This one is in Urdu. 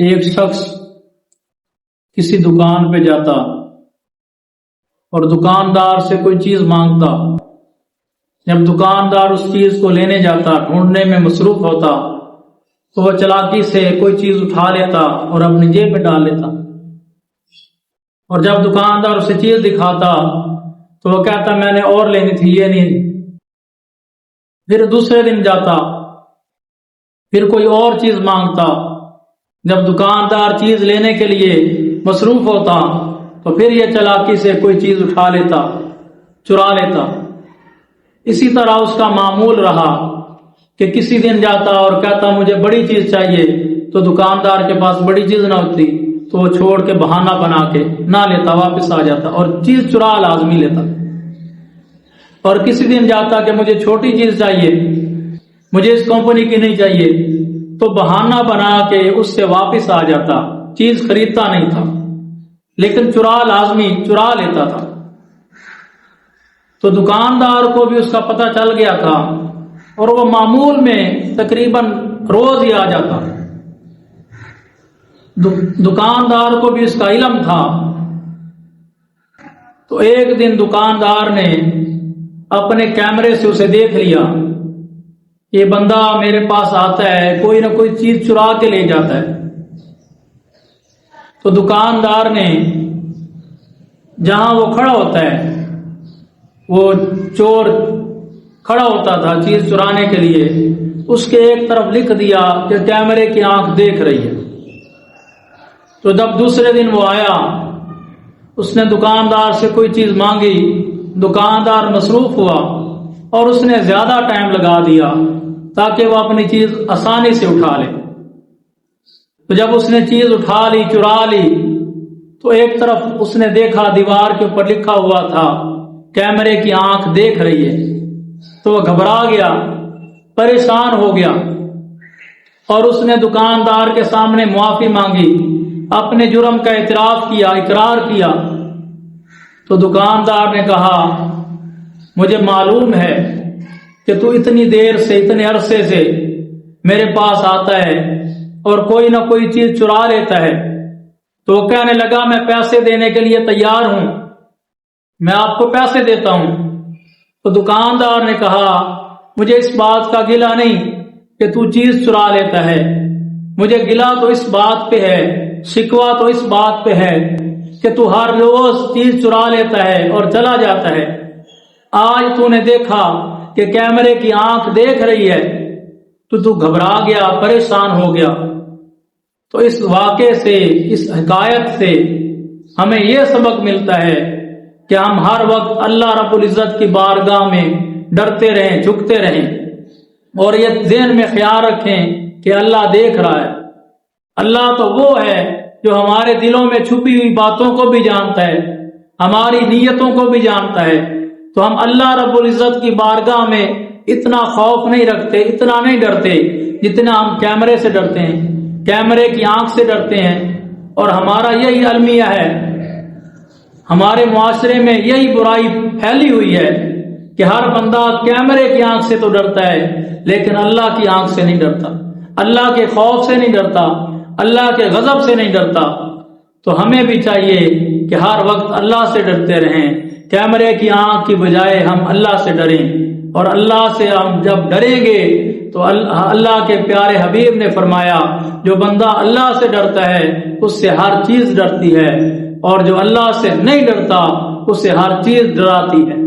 ایک شخص کسی دکان پہ جاتا اور دکاندار سے کوئی چیز مانگتا۔ جب دکاندار اس چیز کو لینے جاتا، ڈھونڈنے میں مصروف ہوتا، تو وہ چلاکی سے کوئی چیز اٹھا لیتا اور اپنی جیب میں ڈال لیتا۔ اور جب دکاندار اسے چیز دکھاتا تو وہ کہتا میں نے اور لینی تھی، یہ نہیں۔ پھر دوسرے دن جاتا، پھر کوئی اور چیز مانگتا۔ جب دکاندار چیز لینے کے لیے مصروف ہوتا تو پھر یہ چلاکی سے کوئی چیز اٹھا لیتا، چرا لیتا۔ اسی طرح اس کا معمول رہا کہ کسی دن جاتا اور کہتا مجھے بڑی چیز چاہیے، تو دکاندار کے پاس بڑی چیز نہ ہوتی تو وہ چھوڑ کے بہانہ بنا کے نہ لیتا، واپس آ جاتا اور چیز چرا لازمی لیتا۔ اور کسی دن جاتا کہ مجھے چھوٹی چیز چاہیے، مجھے اس کمپنی کی نہیں چاہیے، تو بہانہ بنا کے اس سے واپس آ جاتا، چیز خریدتا نہیں تھا لیکن لازمی چرا لیتا تھا۔ تو دکاندار کو بھی اس کا پتہ چل گیا تھا اور وہ معمول میں تقریباً روز ہی آ جاتا۔ دکاندار کو بھی اس کا علم تھا۔ تو ایک دن دکاندار نے اپنے کیمرے سے اسے دیکھ لیا، یہ بندہ میرے پاس آتا ہے، کوئی نہ کوئی چیز چرا کے لے جاتا ہے۔ تو دکاندار نے جہاں وہ کھڑا ہوتا ہے، وہ چور کھڑا ہوتا تھا چیز چرانے کے لیے، اس کے ایک طرف لکھ دیا کہ کیمرے کی آنکھ دیکھ رہی ہے۔ تو جب دوسرے دن وہ آیا، اس نے دکاندار سے کوئی چیز مانگی، دکاندار مصروف ہوا اور اس نے زیادہ ٹائم لگا دیا تاکہ وہ اپنی چیز آسانی سے اٹھا لے۔ تو جب اس نے چیز اٹھا لی، چرا لی، تو ایک طرف اس نے دیکھا دیوار کے اوپر لکھا ہوا تھا کیمرے کی آنکھ دیکھ رہی ہے، تو وہ گھبرا گیا، پریشان ہو گیا اور اس نے دکاندار کے سامنے معافی مانگی، اپنے جرم کا اعتراف کیا، اقرار کیا۔ تو دکاندار نے کہا مجھے معلوم ہے کہ تو اتنی دیر سے، اتنے عرصے سے میرے پاس آتا ہے اور کوئی نہ کوئی چیز چرا لیتا ہے۔ تو وہ کہنے لگا میں پیسے دینے کے لیے تیار ہوں، میں آپ کو پیسے دیتا ہوں۔ تو دکاندار نے کہا مجھے اس بات کا گلہ نہیں کہ تو چیز چرا لیتا ہے، مجھے گلہ تو اس بات پہ ہے، شکوہ تو اس بات پہ ہے کہ تو ہر روز چیز چرا لیتا ہے اور چلا جاتا ہے۔ آج تو نے دیکھا کہ کیمرے کی آنکھ دیکھ رہی ہے تو گھبرا گیا، پریشان ہو گیا۔ تو اس واقعے سے، اس حکایت سے ہمیں یہ سبق ملتا ہے کہ ہم ہر وقت اللہ رب العزت کی بارگاہ میں ڈرتے رہیں، جھکتے رہیں اور یہ ذہن میں خیال رکھیں کہ اللہ دیکھ رہا ہے۔ اللہ تو وہ ہے جو ہمارے دلوں میں چھپی ہوئی باتوں کو بھی جانتا ہے، ہماری نیتوں کو بھی جانتا ہے۔ تو ہم اللہ رب العزت کی بارگاہ میں اتنا خوف نہیں رکھتے، اتنا نہیں ڈرتے جتنا ہم کیمرے سے ڈرتے ہیں، کیمرے کی آنکھ سے ڈرتے ہیں۔ اور ہمارا یہی المیہ ہے، ہمارے معاشرے میں یہی برائی پھیلی ہوئی ہے کہ ہر بندہ کیمرے کی آنکھ سے تو ڈرتا ہے لیکن اللہ کی آنکھ سے نہیں ڈرتا، اللہ کے خوف سے نہیں ڈرتا، اللہ کے غضب سے نہیں ڈرتا۔ تو ہمیں بھی چاہیے کہ ہر وقت اللہ سے ڈرتے رہیں، کیمرے کی آنکھ کی بجائے ہم اللہ سے ڈریں۔ اور اللہ سے ہم جب ڈریں گے تو اللہ کے پیارے حبیب نے فرمایا جو بندہ اللہ سے ڈرتا ہے اس سے ہر چیز ڈرتی ہے، اور جو اللہ سے نہیں ڈرتا اس سے ہر چیز ڈراتی ہے۔